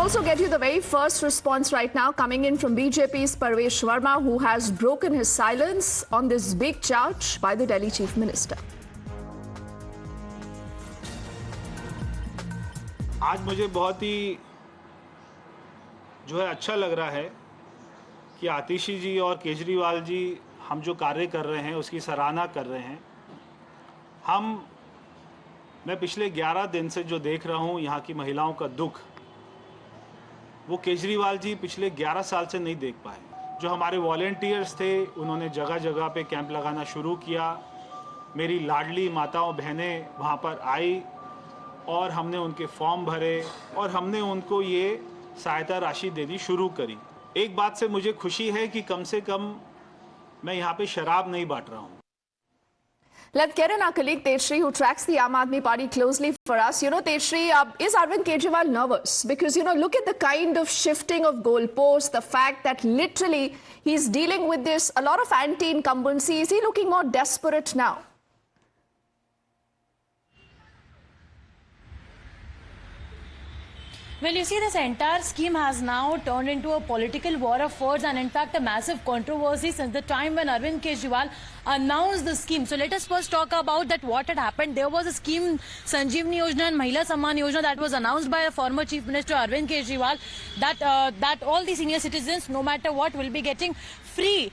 also get you the very first response right now coming in from BJP's Parvesh Verma, who has broken his silence on this big charge by the Delhi Chief Minister. आज मुझे बहुत ही जो है अच्छा लग रहा है कि आतिशी जी और केजरीवाल जी हम जो कार्य कर रहे हैं उसकी सराहना कर रहे हैं। मैं पिछले 11 दिन से जो देख रहा हूं यहाँ की महिलाओं का दुख, वो केजरीवाल जी पिछले 11 साल से नहीं देख पाए। जो हमारे वॉलेंटियर्स थे उन्होंने जगह जगह पे कैंप लगाना शुरू किया। मेरी लाडली माताओं बहनें वहाँ पर आई और हमने उनके फॉर्म भरे और हमने उनको ये सहायता राशि देनी शुरू करी। एक बात से मुझे खुशी है कि कम से कम मैं यहाँ पे शराब नहीं बांट रहा हूँ। Let's get in our colleague Tejshri, who tracks the Aam Aadmi Party closely for us. Tejshri, is Arvind Kejriwal nervous? Because, look at the kind of shifting of goalposts, the fact that literally he's dealing with this, a lot of anti-incumbency. Is he looking more desperate now? Well, you see, this entire scheme has now turned into a political war of words and, in fact, a massive controversy since the time when Arvind Kejriwal announced the scheme. So let us first talk about that what had happened. There was a scheme, Sanjeevani Yojana and Mahila Samman Yojana, that was announced by a former Chief Minister Arvind Kejriwal that all the senior citizens, no matter what, will be getting free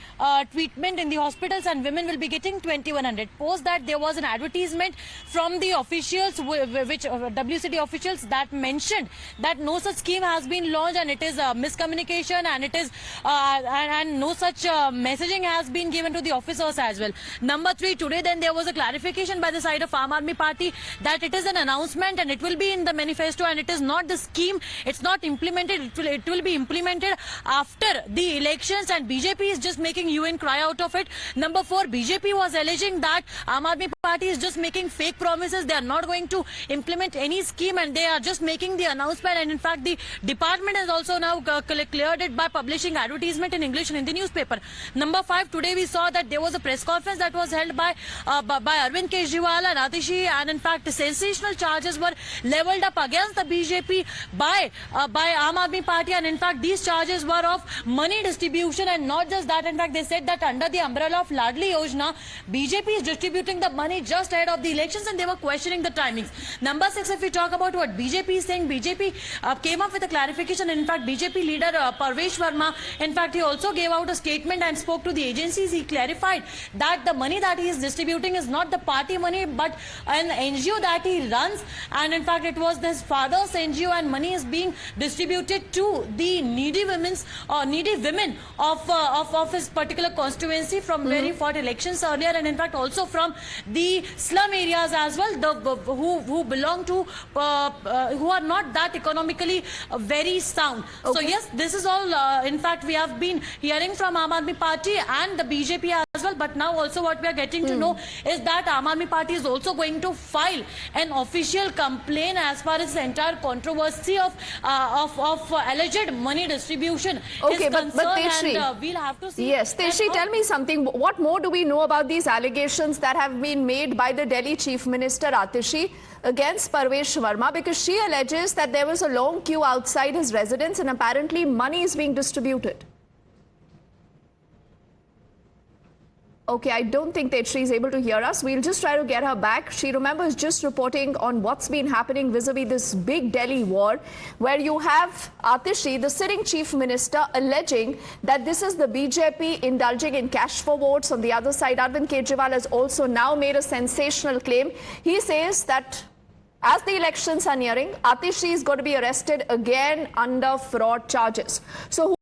treatment in the hospitals and women will be getting 2100. Post that, there was an advertisement from the officials, which WCD officials, that mentioned that no such scheme has been launched and it is miscommunication and it is and no such messaging has been given to the officers as well. Number 3, today then there was a clarification by the side of Aam Aadmi Party that it is an announcement and it will be in the manifesto and it is not the scheme, it's not implemented, it will be implemented after the elections, and BJP is just making hue and cry out of it. Number 4, BJP was alleging that Aam Aadmi Party is just making fake promises, they are not going to implement any scheme and they are just making the announcement, and in fact the department has also now cleared it by publishing advertisement in English and in the newspaper. Number 5, today we saw that there was a press conference that was held by Arvind Kejriwal and Atishi, and in fact sensational charges were leveled up against the BJP by Aam Aadmi Party, and in fact these charges were of money distribution, and not just that, in fact they said that under the umbrella of Ladli Yojana, BJP is distributing the money just ahead of the elections and they were questioning the timings. Number 6, if we talk about what BJP is saying, BJP came up with a clarification, and in fact BJP leader Parvesh Verma, in fact he also gave out a statement and spoke to the agencies. He clarified that the money that he is distributing is not the party money but an NGO that he runs, and in fact it was his father's NGO and money is being distributed to the needy women of his particular constituency from where he fought elections earlier, and in fact also from the slum areas as well, who belong to who are not that economically very sound. Okay. So yes, this is all in fact we have been hearing from Aam Aadmi Party and the BJP as well, but now also what we are getting to know is that Aam Aadmi Party is also going to file an official complaint as far as the entire controversy of alleged money distribution is concerned, Tejshri, and we'll have to see. Yes, Tejshri, tell me something. What more do we know about these allegations that have been made by the Delhi Chief Minister Atishi against Parvesh Verma? Because she alleges that there was a long queue outside his residence and apparently money is being distributed. Okay, I don't think Tejshri is able to hear us. We'll just try to get her back. She remembers just reporting on what's been happening vis-a-vis this big Delhi war, where you have Atishi, the sitting chief minister, alleging that this is the BJP indulging in cash for votes. On the other side, Arvind Kejriwal has also now made a sensational claim. He says that as the elections are nearing, Atishi is going to be arrested again under fraud charges. So